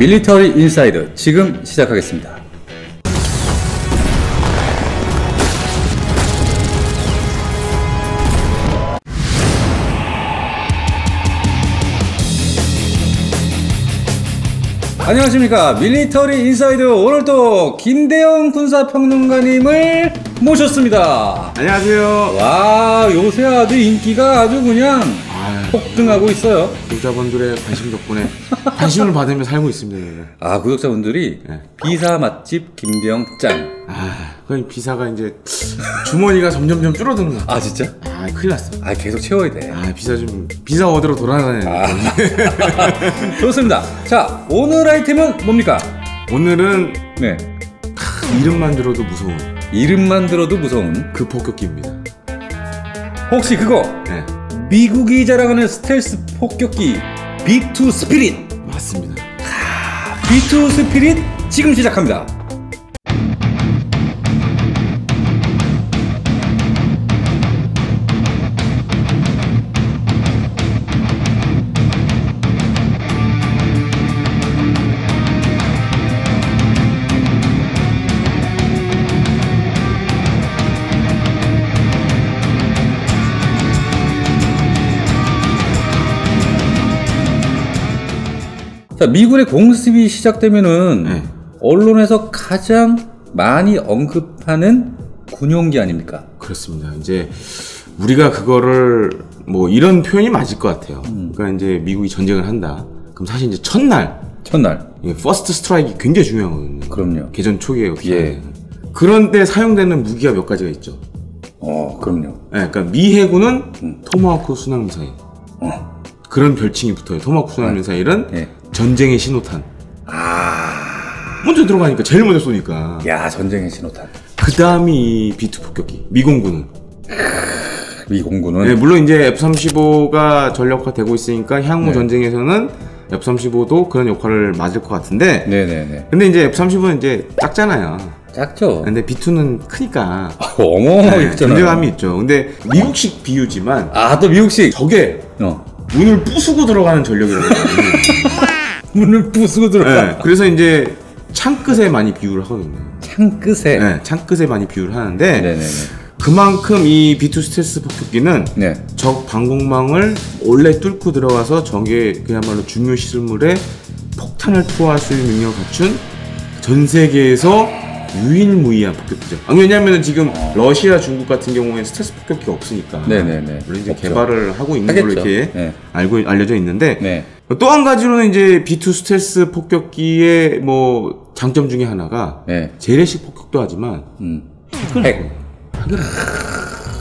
밀리터리 인사이드 지금 시작하겠습니다. 안녕하십니까, 밀리터리 인사이드. 오늘 또 김대영 군사평론가님을 모셨습니다. 안녕하세요. 와, 요새 아주 인기가 아주 그냥 폭등하고 있어요. 구독자분들의 관심 덕분에 관심을 받으며 살고 있습니다. 아, 구독자분들이 네. 비사 맛집 김대영 짱. 그럼 비사가 이제 주머니가 점점점 줄어드는 것 같아. 아, 진짜? 큰일 났어. 계속 채워야 돼. 비사 어디로 돌아다녀야 돼. 좋습니다. 자, 오늘 아이템은 뭡니까? 오늘은 네. 이름만 들어도 무서운. 이름만 들어도 무서운 그 폭격기입니다. 혹시 그거? 네. 미국이 자랑하는 스텔스 폭격기 B2 스피릿. 맞습니다. B2 스피릿 지금 시작합니다. 자, 미군의 공습이 시작되면은 네. 언론에서 가장 많이 언급하는 군용기 아닙니까? 그렇습니다. 이제 우리가 그거를 뭐 이런 표현이 맞을 것 같아요. 그러니까 이제 미국이 전쟁을 한다. 그럼 사실 이제 첫날 퍼스트 스트라이크가 굉장히 중요하거든요. 그럼요. 개전 초기에 예. 그런데 사용되는 무기가 몇 가지가 있죠. 그럼요. 네, 그러니까 미 해군은 토마호크 순항 미사일. 그런 별칭이 붙어요. 토마호크 순항 미사일은 예. 전쟁의 신호탄. 먼저 들어가니까 제일 먼저 쏘니까. 야, 전쟁의 신호탄. 그 다음이 B2 폭격기. 미공군은. 미공군은. 네, 물론 이제 F-35가 전력화되고 있으니까 향후 네. 전쟁에서는 F-35도 그런 역할을 맞을 것 같은데. 네네네. 근데 이제 F-35는 이제 작잖아요. 작죠. 근데 B2는 크니까. 어마어마하게 크잖아요. 존재감이 있죠. 근데 미국식 비유지만. 또 미국식. 저게. 문을 부수고 들어가는 전력이라고. 문을 부수고 들어가. 네, 그래서 이제 창끝에 많이 비유를 하거든요. 창끝에? 네, 창끝에 많이 비유를 하는데. 네네네. 그만큼 이 B2 스텔스 폭격기는 네. 적 방공망을 원래 뚫고 들어가서 적의 그야말로 중요 시설물에 폭탄을 투하할 수 있는 능력을 갖춘 전 세계에서 유일무이한 폭격기죠. 왜냐하면 지금 러시아, 중국 같은 경우에 스텔스 폭격기가 없으니까. 네네네. 물론 이제 없죠. 개발을 하고 있는 걸로 이렇게 네. 알려져 있는데. 네. 또 한 가지로는 이제 B2 스텔스 폭격기의 뭐 장점 중에 하나가 네. 재래식 폭격도 하지만 핵.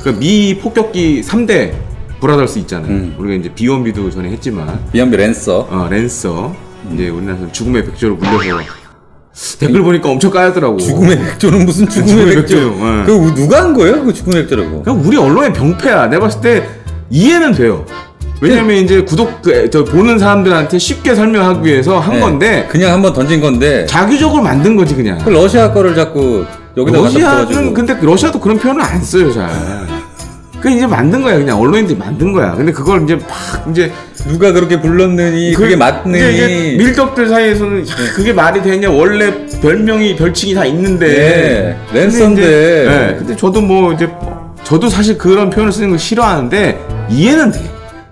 그러니까 미 폭격기 3대 브라더스 있잖아요. 우리가 이제 B1B도 전에 했지만 B1B 랜서. 랜서. 이제 우리나라에서 죽음의 백조로 불려서 댓글 보니까 엄청 까였더라고. 죽음의 백조는 무슨 죽음의 백조? 그거 누가 한 거예요? 그 죽음의 백조라고? 그냥 우리 언론의 병폐야. 내가 봤을 때 이해는 돼요. 왜냐면 이제 보는 사람들한테 쉽게 설명하기 위해서 한 건데. 그냥 한번 던진 건데. 자기적으로 만든 거지, 그냥. 그 러시아 거를 자꾸 여기다 갖다 붙여가지고. 근데 러시아도 그런 표현을 안 써요, 잘. 그 이제 만든 거야, 그냥. 언론인들이 만든 거야. 근데 그걸 이제 누가 그렇게 불렀느니, 그게 맞느니. 이게 밀덕들 사이에서는 그게 말이 되냐. 원래 별칭이 다 있는데. 네, 랜서인데. 근데 저도 사실 그런 표현을 쓰는 걸 싫어하는데 이해는 돼.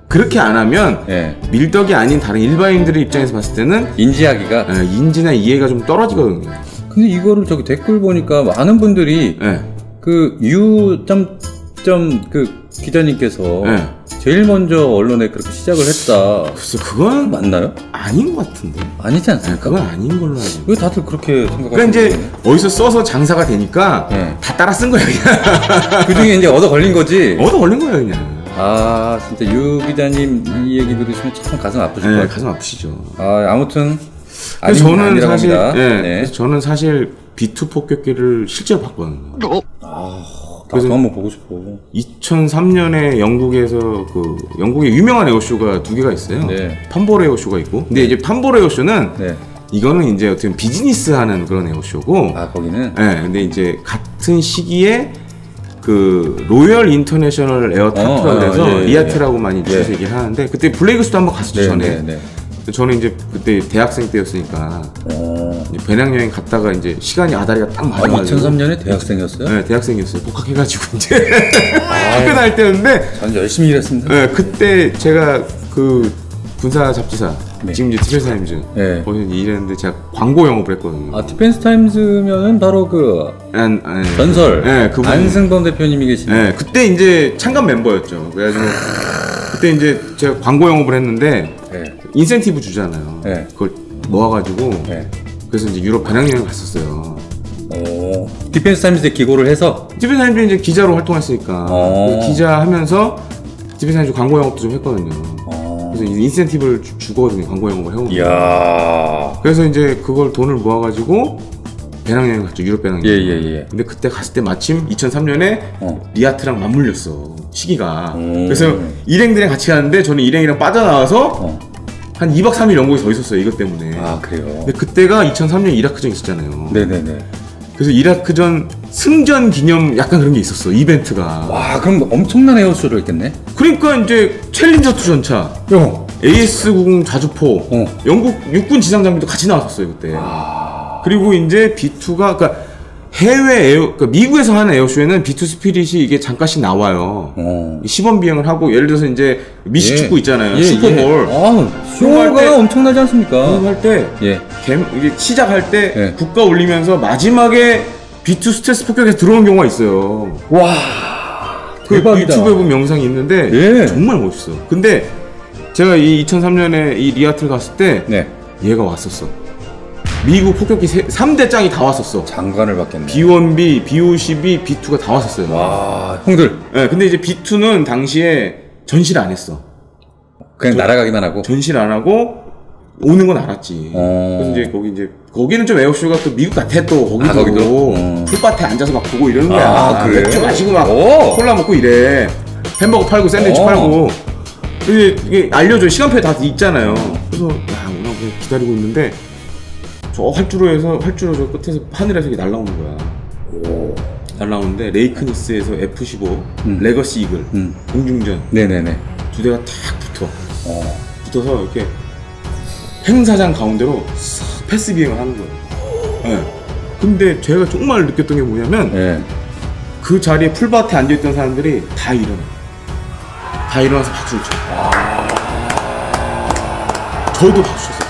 그렇게 안 하면 밀덕이 아닌 다른 일반인들의 입장에서 봤을 때는 인지하기가 인지나 이해가 좀 떨어지거든요. 근데 이거를 저기 댓글 보니까 많은 분들이 그 그 기자님께서 제일 먼저 언론에 그렇게 시작을 했다. 글쎄, 그건 맞나요? 아닌 것 같은데. 아니지 않습니까? 그건 아닌 걸로 알죠. 왜 다들 그렇게 생각하세요? 그러니까 이제 어디서 써서 장사가 되니까 다 따라 쓴 거야, 그냥. 그 중에 이제 얻어 걸린 거지. 얻어 걸린 거야, 그냥. 진짜 유 기자님 이 얘기 들으시면 참 가슴 아프실 것 같아요. 가슴 아프시죠. 아무튼 저는 사실 그래서 저는 사실 B2 폭격기를 실제로 봤거든요. 나도 한번 보고 싶어. 2003년에 영국의 유명한 에어쇼가 2개가 있어요. 판보르 에어쇼가 있고. 근데 이제 판보르 에어쇼는 이거는 이제 어떻게 비즈니스하는 그런 에어쇼고. 거기는. 근데 이제 같은 시기에 그 로열 인터내셔널 에어 타투라고 해서 리아트라고 많이 줄여서 얘기를 하는데 그때 블레이그스도 한번 갔었죠. 전에. 저는 이제 그때 대학생 때였으니까 이제 배낭여행 갔다가 이제 시간이 아다리가 딱 맞아가지고 2003년에 대학생이었어요? 네, 대학생이었어요. 복학해가지고 이제 학교 다닐 때였는데 전 열심히 일했습니다. 네, 그때 제가 그 군사 잡지사 네. 지금 이제 디펜스 타임즈 네. 거기서 일했는데 제가 광고 영업을 했거든요. 아, 디펜스 타임즈면은 바로 그 네. 전설 네, 그분. 안승범 대표님이 계신. 네, 그때 이제 창간 멤버였죠. 그래가지고 그때 이제 제가 광고 영업을 했는데 네. 인센티브 주잖아요. 네. 그걸 모아가지고 네. 그래서 이제 유럽 배낭여행 갔었어요. 디펜스 타임즈에 기고를 해서. 디펜스 타임즈 이제 기자로 활동했으니까 그 기자 하면서 디펜스 타임즈 광고 영업도 좀 했거든요. 그래서 인센티브를 주거든요. 광고 영업을 해오면. 이야. 그래서 이제 그걸 돈을 모아가지고 배낭여행 갔죠. 유럽 배낭여행. 예. 근데 그때 갔을 때 마침 2003년에 리아트랑 맞물렸어. 시기가. 그래서 일행들이랑 같이 가는데 저는 일행이랑 빠져나와서 한 2박 3일 영국에 서 있었어요. 이것 때문에. 아, 그래요? 근데 그때가 2003년 이라크전 있었잖아요. 네네네. 그래서 이라크전 승전 기념 약간 그런 게 있었어. 이벤트가. 와, 그럼 엄청난 에어쇼를 했겠네? 그러니까 이제 챌린저 2 전차, AS90 자주포, 영국 육군 지상 장비도 같이 나왔었어요 그때. 그리고 이제 B2가 그러니까 해외 그러니까 미국에서 하는 에어쇼에는 B2 스피릿이 이게 잠깐씩 나와요. 시범 비행을 하고 예를 들어서 이제 미식 축구 있잖아요. 슈퍼볼. 쇼가 엄청나지 않습니까? 그거 할 때 이게 시작할 때 국가 올리면서 마지막에 B2 스트레스 폭격에서 들어오는 경우가 있어요. 와. 그 대박이다. 유튜브에 보면 영상이 있는데 정말 멋있어. 근데 제가 이 2003년에 이 리아트를 갔을 때 얘가 왔었어. 미국 폭격기 3대 짱이 다 왔었어. 장관을 받겠네. B1B, B52, B2가 다 왔었어요. 와, 형들. 네, 근데 이제 B2는 당시에 전시를 안 했어. 그냥 날아가기만 하고. 전시를 안 하고 오는 건 알았지. 그래서 이제 거기는 좀 에어쇼가 또 미국 같아 또 거기도. 풀밭에 앉아서 막 보고 이러는 거야. 그래요? 맥주 마시고 막 콜라 먹고 이래. 햄버거 팔고 샌드위치 팔고. 이게 알려줘. 시간표에 다 있잖아요. 그래서 야, 오늘 기다리고 있는데 저 활주로에서 저 끝에서 하늘에서 이게 날라오는 거야. 날라오는데 레이크니스에서 F-15 레거시 이글 공중전 네네네. 두 대가 탁 붙어. 붙어서 이렇게 행사장 가운데로 싹 패스 비행을 하는 거예요. 근데 제가 정말 느꼈던 게 뭐냐면 그 자리에 풀밭에 앉아있던 사람들이 다 일어나. 다 일어나서 박수를 쳐. 저도 박수 쳤어요.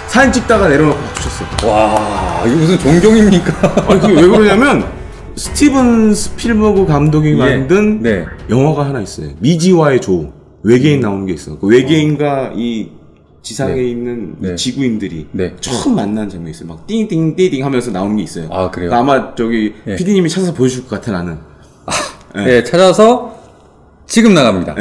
사진 찍다가 내려놓고 박수 쳤어. 와, 이게 무슨 존경입니까? 아니, 그게 왜 그러냐면 스티븐 스필버그 감독이 만든 영화가 하나 있어요. 미지와의 조. 외계인 나오는 게 있어. 그 외계인과 이 지상에 있는 이 지구인들이 처음 만난 장면이 있어요. 막 띵띵띵띵 하면서 나오는 게 있어요. 아, 그래요? 그러니까 아마 저기 PD님이 찾아서 보여줄 것 같아 나는. 찾아서 지금 나갑니다.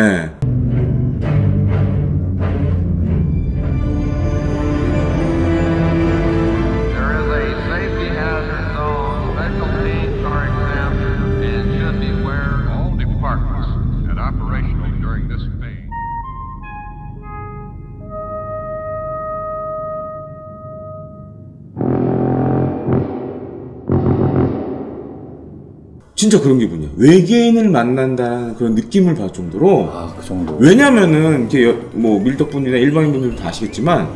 진짜 그런 기분이야. 외계인을 만난다는 그런 느낌을 받을 정도로. 그 정도. 왜냐면은 이게 뭐 밀덕분이나 일반인분들도 다 아시겠지만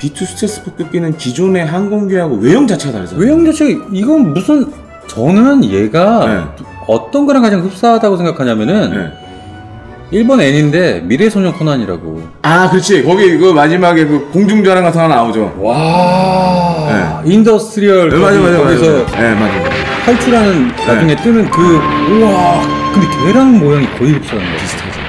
B2 스트레스 폭격기는 기존의 항공기하고 외형 자체가 다르잖아요. 외형 자체가 이건 무슨 저는 얘가 어떤 거랑 가장 흡사하다고 생각하냐면은 일본 애니인데 미래소년 코난이라고. 아, 그렇지. 거기 그 마지막에 그 공중전환 같은 거 하나 나오죠. 와. 인더스트리얼. 맞아. 거기서 맞아. 탈출하는 나중에 뜨는 그 우와. 근데 걔랑 모양이 거의 흡사한 거야. 비슷하죠.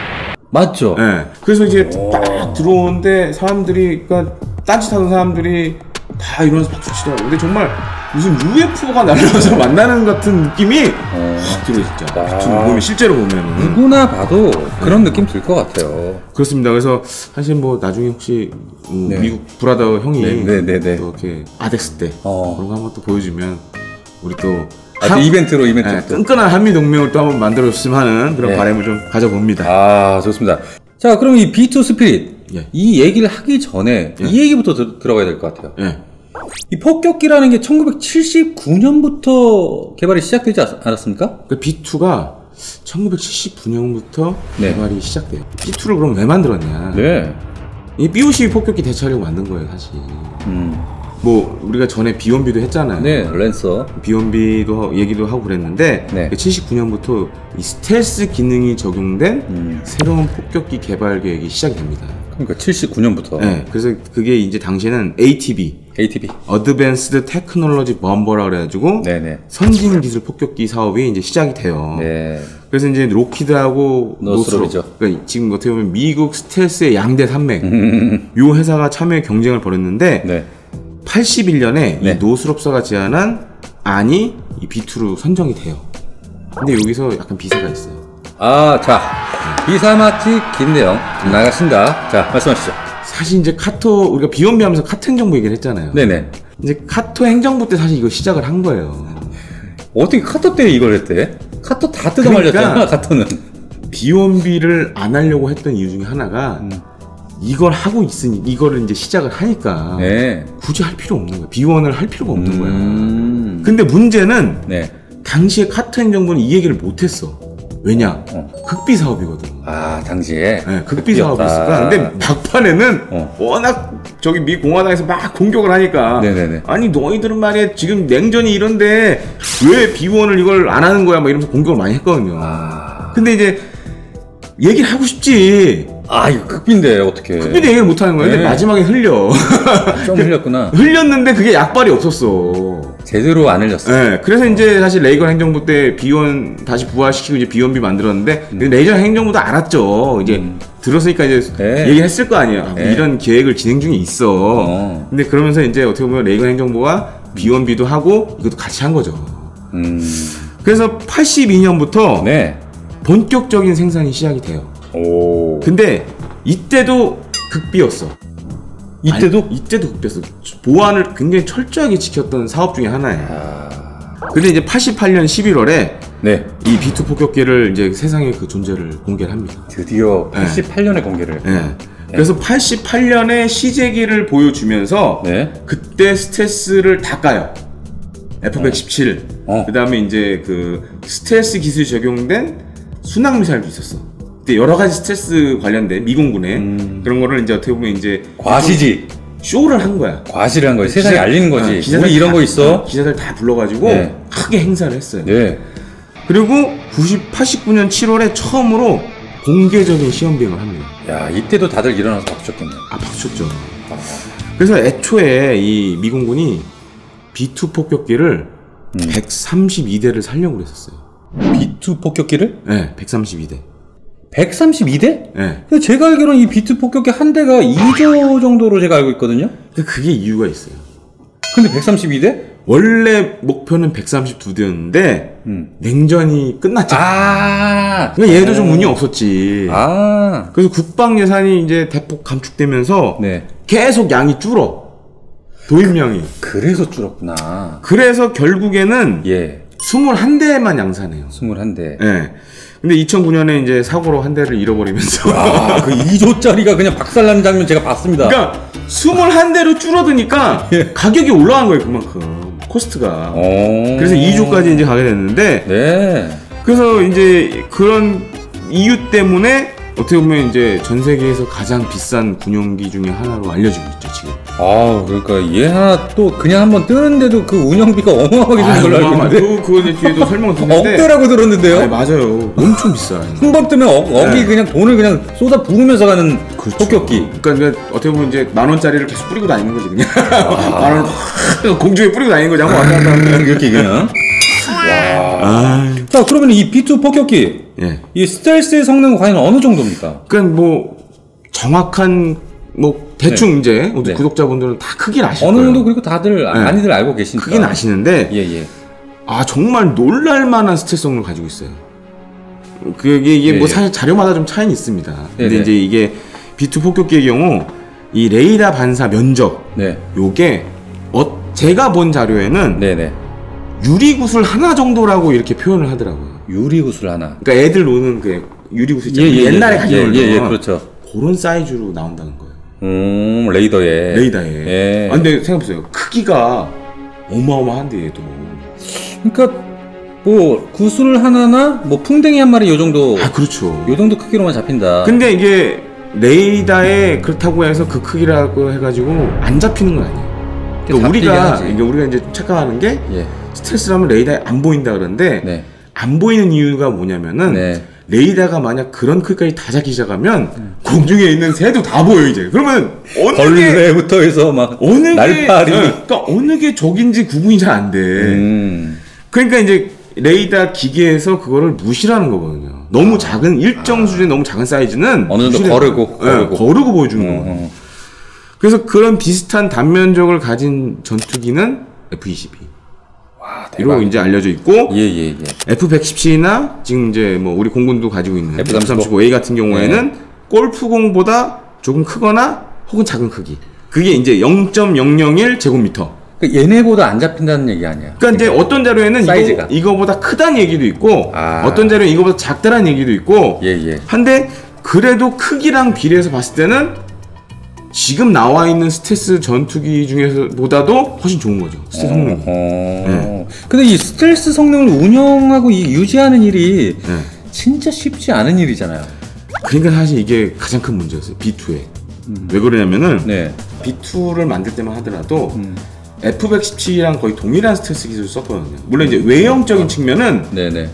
맞죠? 그래서 이제 딱 들어오는데 사람들이 그러니까 딴짓하는 사람들이 다 이러면서 박수 치더라고. 근데 정말 무슨 UFO가 날아와서 만나는 같은 느낌이 확 들어요 진짜. 보면 실제로 보면 누구나 봐도 그런 느낌 들 것 같아요. 그렇습니다. 그래서 사실 뭐 나중에 혹시 미국 브라더 형이 또 이렇게 아덱스 때 그런 거 한번 또 보여주면 우리 또 이벤트로 끈끈한 한미 동맹을 또 한번 만들어줬으면 하는 그런 바람을 좀 가져봅니다. 아, 좋습니다. 자, 그럼 이 B2 스피릿 이 얘기를 하기 전에 이 얘기부터 들어가야 될 것 같아요. 이 폭격기라는 게 1979년부터 개발이 시작되지 않았습니까? 그 B2가 1979년부터 개발이 시작돼요. B2를 그럼 왜 만들었냐? 이 BOC 폭격기 대체하려고 만든 거예요, 사실. 뭐 우리가 전에 B1B도 했잖아요. 네, 랜서. B1B도 얘기도 하고 그랬는데 네. 79년부터 이 스텔스 기능이 적용된 새로운 폭격기 개발 계획이 시작이 됩니다. 그러니까 79년부터. 네, 그래서 그게 이제 당시에는 ATB, Advanced Technology Bomber라 그래가지고 네네. 선진 기술 폭격기 사업이 이제 시작이 돼요. 네. 그래서 이제 로키드하고 노스롭이죠. 그러니까 지금 어떻게 보면 미국 스텔스의 양대 산맥, 요 회사가 참여의 경쟁을 벌였는데. 네. 81년에 네. 이 노스롭사가 제안한 안이 이 B2로 선정이 돼요. 근데 여기서 약간 비사가 있어요. 아, 자, 비사 맞지 긴 내용 나가신다. 자, 말씀하시죠. 사실 이제 카토 우리가 B1B 하면서 카토 행정부 얘기를 했잖아요. 네네. 이제 카토 행정부 때 사실 이거 시작을 한 거예요. 어떻게 카토 때 이걸 했대? 카토 다 뜯어말렸잖아. 그러니까 카토는. B1B를 안 하려고 했던 이유 중에 하나가 이걸 하고 있으니 이거를 이제 시작을 하니까 네. 굳이 할 필요 없는 거야. B1을 할 필요가 없는 거야. 근데 문제는 네. 당시에 카토 행정부는 이 얘기를 못했어. 왜냐? 극비 사업이거든. 아, 당시에. 네, 극비 사업이었으니까. 근데 막판에는 워낙 저기 미 공화당에서 막 공격을 하니까. 네네네. 아니 너희들은 말이야 지금 냉전이 이런데 왜 B1을 이걸 안 하는 거야? 막 이러면서 공격을 많이 했거든요. 근데 이제 얘기를 하고 싶지. 아, 이거 극비인데 어떻게? 극비도 얘기를 못 하는 거야. 근데 네. 마지막에 흘려. 좀 흘렸구나. 흘렸는데 그게 약발이 없었어. 제대로 안 흘렸어. 네, 그래서 이제 사실 레이건 행정부 때 B1 다시 부활시키고 이제 B1B 만들었는데 레이건 행정부도 알았죠. 이제 들었으니까 이제 네. 얘기했을 거 아니에요. 네. 이런 계획을 진행 중에 있어. 근데 그러면서 이제 어떻게 보면 레이건 행정부가 B1B도 하고 이것도 같이 한 거죠. 그래서 82년부터 네. 본격적인 생산이 시작이 돼요. 오. 근데 이때도 극비였어. 이때도? 아니, 이때도 극비였어. 보안을 굉장히 철저하게 지켰던 사업 중에 하나예요. 근데 이제 88년 11월에 네. 이 B2 폭격기를 이제 세상에 그 존재를 공개를 합니다. 드디어 88년에 공개를. 네. 그래서 88년에 시제기를 보여주면서 네. 그때 스텔스를 다 까요. F-117. 그 다음에 이제 그 스텔스 기술이 적용된 순항 미사일도 있었어. 그때 여러 가지 스텔스 관련된 미공군의 그런 거를 이제 어떻게 보면 이제 과시지. 쇼를 한 거야. 과시를 한 거지. 세상에 알리는 거지. 기자들 우리 이런 다, 거 있어. 기자들 다 불러가지고 네. 크게 행사를 했어요. 네. 그리고 89년 7월에 처음으로 공개적인 시험 비행을 합니다. 야, 이때도 다들 일어나서 박수 쳤겠네. 아, 박수 쳤죠. 그래서 애초에 이 미공군이 B2 폭격기를 132대를 살려고 그랬었어요. B2 폭격기를? 네, 132대. 132대? 네. 근데 제가 알기로는 이 B2 폭격기 한 대가 2조 정도로 제가 알고 있거든요? 그게 이유가 있어요. 근데 132대? 원래 목표는 132대였는데 냉전이 끝났잖아. 아. 그러니까 얘도 좀 운이 없었지. 아. 그래서 국방 예산이 이제 대폭 감축되면서 네. 계속 양이 줄어. 도입량이. 그래서 줄었구나. 그래서 결국에는 예. 21대만 양산해요. 21대. 예. 근데 2009년에 이제 사고로 한 대를 잃어버리면서. 아, 그 2조짜리가 그냥 박살나는 장면 제가 봤습니다. 그러니까 21대로 줄어드니까 예. 가격이 올라간 거예요, 그만큼. 코스트가. 오. 그래서 2조까지 이제 가게 됐는데. 네. 그래서 이제 그런 이유 때문에 어떻게 보면 이제 전 세계에서 가장 비싼 군용기 중에 하나로 알려지고 있죠, 지금. 아, 그러니까 얘 하나 또 그냥 한번 뜨는데도 그 운영비가 어마어마하게 드는 걸로 알고 있는데. 그거 이제 뒤에도 설명을 듣는데. 억대라고 들었는데요? 네, 맞아요. 엄청 비싸요. 한 번 뜨면 억이 네. 그냥 돈을 그냥 쏟아 부으면서 가는 폭격기. 그러니까 어떻게 보면 이제 10,000원짜리를 계속 뿌리고 다니는 거지, 그냥. 10,000원 공중에 뿌리고 다니는 거지, 한번 왔다 갔다 하면. 이렇게 그냥. 아. 자, 그러면 이 B2 폭격기. 예. 이 스텔스의 성능은 과연 어느 정도입니까? 그러니까 뭐, 정확한, 뭐, 대충 이제, 네. 구독자분들은 다 크긴 아실 어느 거예요. 정도 그리고 다들 많이들 알고 계시니까. 크긴 아시는데, 예. 아, 정말 놀랄만한 스텔스 성능을 가지고 있어요. 그게 이게 뭐 사실 자료마다 좀 차이는 있습니다. 근데 이제 이게 B2 폭격기의 경우 이 레이더 반사 면적 요게 제가 본 자료에는 유리구슬 하나 정도라고 이렇게 표현을 하더라고요. 유리구슬 하나. 그러니까 애들 노는 그 유리구슬 있잖아요. 옛날에 가지고 놀던 그렇죠. 그런 사이즈로 나온다는 거예요. 레이더에. 아, 근데 생각해보세요. 크기가 어마어마한데 얘도. 그러니까 뭐 구슬 하나나 뭐 풍뎅이 한 마리 요 정도. 아, 그렇죠. 요 정도 크기로만 잡힌다. 근데 이게 레이더에 그렇다고 해서 그 크기라고 해가지고 안 잡히는 건 아니에요. 그러니까 우리가 이제 착각하는 게 예. 스텔스라면 레이더에 안 보인다 그러는데 네. 안 보이는 이유가 뭐냐면은 네. 레이더가 만약 그런 크기까지 다 잡기 시작하면 공중에 있는 새도 다 보여 이제. 그러면 어느 벌레부터 해서 막 어느 날파리. 그러니까 어느 게 적인지 구분이 잘 안 돼. 그러니까 이제 레이더 기계에서 그거를 무시하는 거거든요. 너무 작은 일정 수준의 너무 작은 사이즈는 어느 정도 거르고 보여주는 거예요. 그래서 그런 비슷한 단면적을 가진 전투기는 F-22. 와, 이로 이제 알려져 있고, 예. F-117이나 지금 이제 뭐 우리 공군도 가지고 있는 F-35A F-35A 같은 경우에는 골프공보다 조금 크거나 혹은 작은 크기. 그게 이제 0.001 제곱미터. 그러니까 얘네보다 안 잡힌다는 얘기 아니야. 그러니까 이제 어떤 자료에는 사이즈가. 이거보다 크다는 얘기도 있고, 아. 어떤 자료는 이거보다 작다는 얘기도 있고, 예. 한데 그래도 크기랑 비례해서 봤을 때는 지금 나와 있는 스텔스 전투기 중에서보다도 훨씬 좋은 거죠. 스텔스 성능이. 네. 근데 이 스텔스 성능을 운영하고 유지하는 일이 진짜 쉽지 않은 일이잖아요. 그러니까 사실 이게 가장 큰 문제였어요. B2에. 왜 그러냐면은 네. B2를 만들 때만 하더라도 F-117이랑 거의 동일한 스텔스 기술을 썼거든요. 물론 이제 외형적인 측면은 네네.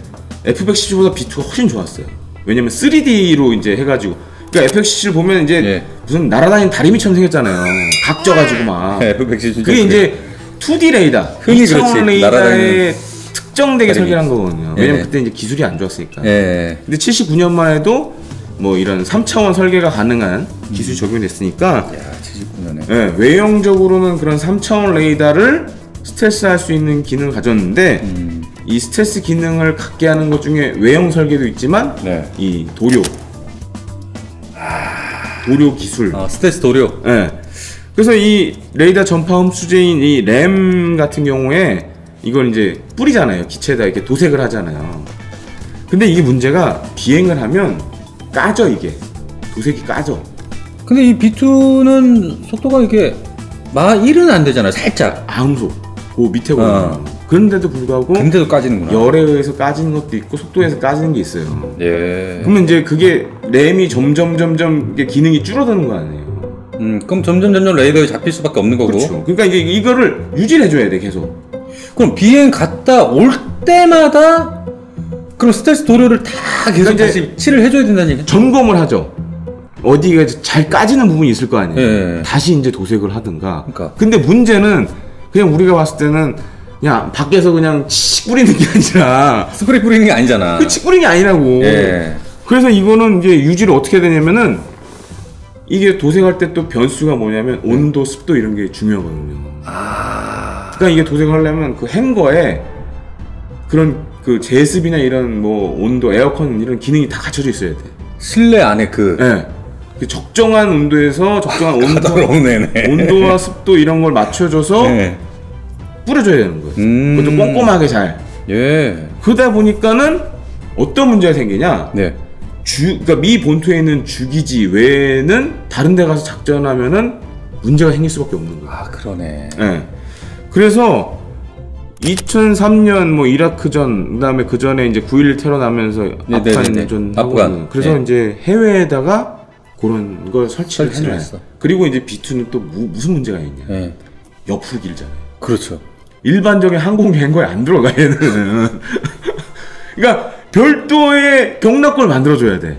F-117보다 B2가 훨씬 좋았어요. 왜냐면 3D로 이제 해가지고, 그러니까 F-117 보면 이제 무슨 날아다니는 다리미처럼 생겼잖아요. 각 져가지고 막. F-117 그게 이제 2D 레이더, 흔히 2차원 레이더에 날아다니는 특정되게 설계한 거거든요. 왜냐면 그때 이제 기술이 안 좋았으니까. 근데 79년만 해도 뭐 이런 3차원 설계가 가능한 기술이 적용이 됐으니까. 야, 79년에. 외형적으로는 그런 3차원 레이더를 스텔스할 수 있는 기능을 가졌는데, 이 스텔스 기능을 갖게 하는 것 중에 외형 설계도 있지만 이 도료 기술, 스텔스 도료. 그래서 이 레이더 전파 흡수제인 이 램 같은 경우에 이걸 이제 뿌리잖아요. 기체에다 이렇게 도색을 하잖아요. 근데 이게 문제가 비행을 하면 까져. 이게 도색이 까져. 근데 이 B2는 속도가 이게 마 1은 안 되잖아요. 살짝 암소 그 밑에 거든요. 그런데도 불구하고 근데도 까지는구나. 열에 의해서 까지는 것도 있고 속도에서 까지는 게 있어요. 그러면 이제 그게 램이 점점 이게 기능이 줄어드는 거 아니에요. 그럼 점점 레이더에 잡힐 수밖에 없는 거고. 그렇죠. 그러니까 이거를 유지를 해줘야 돼 계속. 그럼 비행 갔다 올 때마다 그럼 스텔스 도료를 다 계속 그러니까 다시 칠을 해줘야 된다는 얘기? 점검을 하죠. 어디가 잘 까지는 부분이 있을 거 아니에요. 다시 이제 도색을 하든가. 근데 문제는 그냥 우리가 봤을 때는 그냥 밖에서 그냥 치 뿌리는 게 아니라 스프레이 뿌리는 게 아니잖아. 그 치 뿌리는 게 아니라고. 그래서 이거는 이제 유지를 어떻게 해야 되냐면은 이게 도색할 때 또 변수가 뭐냐면 온도, 습도 이런 게 중요하거든요. 그러니까 이게 도색을 하려면 그 행거에 그런 그 제습이나 이런 뭐 온도, 에어컨 이런 기능이 다 갖춰져 있어야 돼. 실내 안에 그 적정한 온도에서 적정한 온도와 습도 이런 걸 맞춰줘서 뿌려줘야 되는 거예요. 그것도 꼼꼼하게 잘. 그러다 보니까는 어떤 문제가 생기냐? 그러니까 미 본토에 있는 주기지 외에는 다른 데 가서 작전하면은 문제가 생길 수밖에 없는 거예요. 그러네. 그래서 2003년 뭐 이라크전, 그다음에 그 전에 이제 9.11 테러 나면서 아프간. 그래서 이제 해외에다가 그런 걸 설치를 해놨어. 그리고 이제 B2는 또 무슨 문제가 있냐? 옆으로 길잖아요. 그렇죠. 일반적인 항공 행거에 안 들어가 얘는. 그러니까 별도의 경락권을 만들어줘야 돼.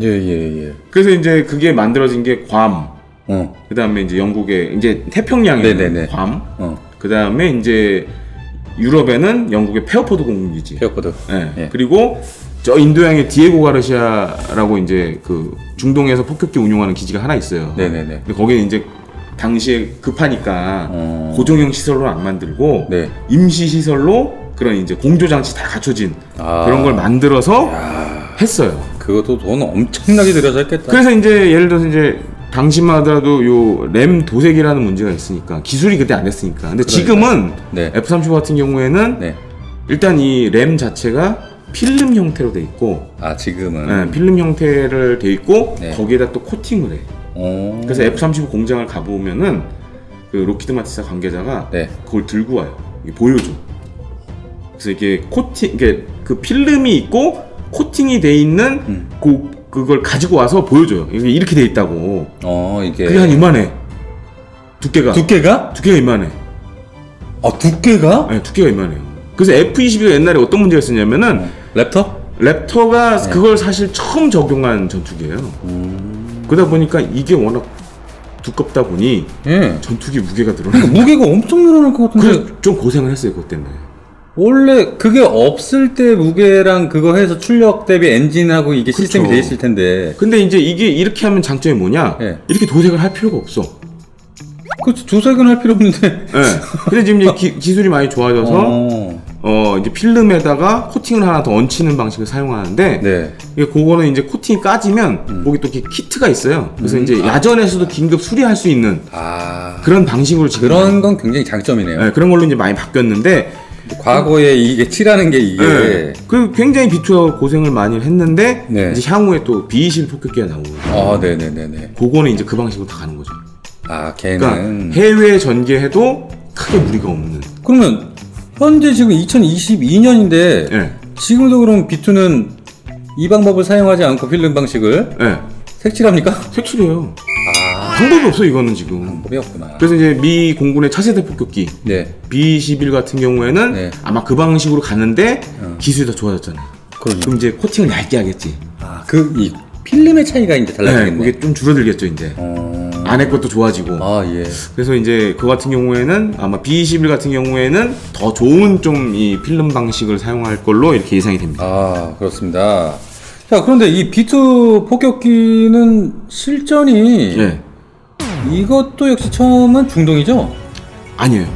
그래서 이제 그게 만들어진 게 괌. 그다음에 이제 영국의 이제 태평양에 괌. 그다음에 이제 유럽에는 영국의 페어포드 공군기지. 그리고 저 인도양의 디에고 가르시아라고 이제 그 중동에서 폭격기 운용하는 기지가 하나 있어요. 근데 거기는 이제 당시에 급하니까 고정형 시설로 안 만들고 임시 시설로 그런 이제 공조 장치 다 갖춰진 그런 걸 만들어서 했어요. 그것도 돈 엄청나게 들여서 했겠다. 그래서 이제 예를 들어서 이제 당시만 하더라도 요 램 도색이라는 문제가 있으니까 기술이 그때 안 됐으니까. 근데 지금은 F-35 같은 경우에는 일단 이 램 자체가 필름 형태로 돼 있고 지금은 필름 형태를 돼 있고 거기에다 또 코팅을 해. 그래서 F-35 공장을 가보면은 그 로키드 마틴사 관계자가 그걸 들고 와요. 보여줘. 그래서 이게 코팅, 이게 그 필름이 있고 코팅이 돼 있는 그 그걸 가지고 와서 보여줘요. 이게 이렇게 돼 있다고. 이게. 그게 한 이만해. 두께가. 두께가 이만해. 두께가? 네, 두께가 이만해요. 그래서 F-22가 옛날에 어떤 문제가 있었냐면은 랩터가 그걸 사실 처음 적용한 전투기예요. 그러다 보니까 이게 워낙 두껍다 보니 전투기 무게가 늘어나요. 무게가 엄청 늘어날 것 같은데. 그래서 좀 고생을 했어요, 그것 때문에. 원래 그게 없을 때 무게랑 그거 해서 출력 대비 엔진하고 이게 그렇죠. 시스템이 돼 있을 텐데. 근데 이제 이게 이렇게 하면 장점이 뭐냐? 이렇게 도색을 할 필요가 없어. 그렇죠. 도색은 할 필요 없는데. 근데 지금 이제 기술이 많이 좋아져서 이제 필름에다가 코팅을 하나 더 얹히는 방식을 사용하는데 이게 그거는 이제 코팅이 까지면 거기 또 이렇게 키트가 있어요. 그래서 이제 야전에서도 긴급 수리할 수 있는 그런 방식으로 지금 그런 건 굉장히 장점이네요. 네, 그런 걸로 이제 많이 바뀌었는데 과거에 이게 칠하는 게 이게 그 굉장히 B2가 고생을 많이 했는데 이제 향후에 또 B-21 폭격기가 나오고 네네네네. 그거는 이제 그 방식으로 다 가는 거죠. 걔는 그러니까 해외 전개해도 크게 무리가 없는. 그러면 현재 지금 2022년인데 지금도 그럼 B2는 이 방법을 사용하지 않고 필름 방식을 색칠합니까? 색칠해요. 방법이 없어 이거는 지금. 방법이 없구나. 그래서 이제 미 공군의 차세대 폭격기 B-21 같은 경우에는 아마 그 방식으로 갔는데 기술이 더 좋아졌잖아요. 그럼 이제 코팅을 얇게 하겠지. 이 필름의 차이가 이제 달라지겠네. 그게 좀 줄어들겠죠 이제. 안에 것도 좋아지고. 그래서 이제 그 같은 경우에는 아마 B-21 같은 경우에는 더 좋은 좀 이 필름 방식을 사용할 걸로 이렇게 예상이 됩니다. 그렇습니다. 자, 그런데 이 B2 폭격기는 실전이 이것도 역시 처음은 중동이죠? 아니에요.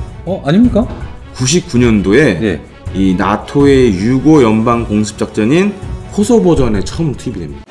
아닙니까? 99년도에 이 나토의 유고 연방 공습 작전인 코소보전에 처음 투입이 됩니다.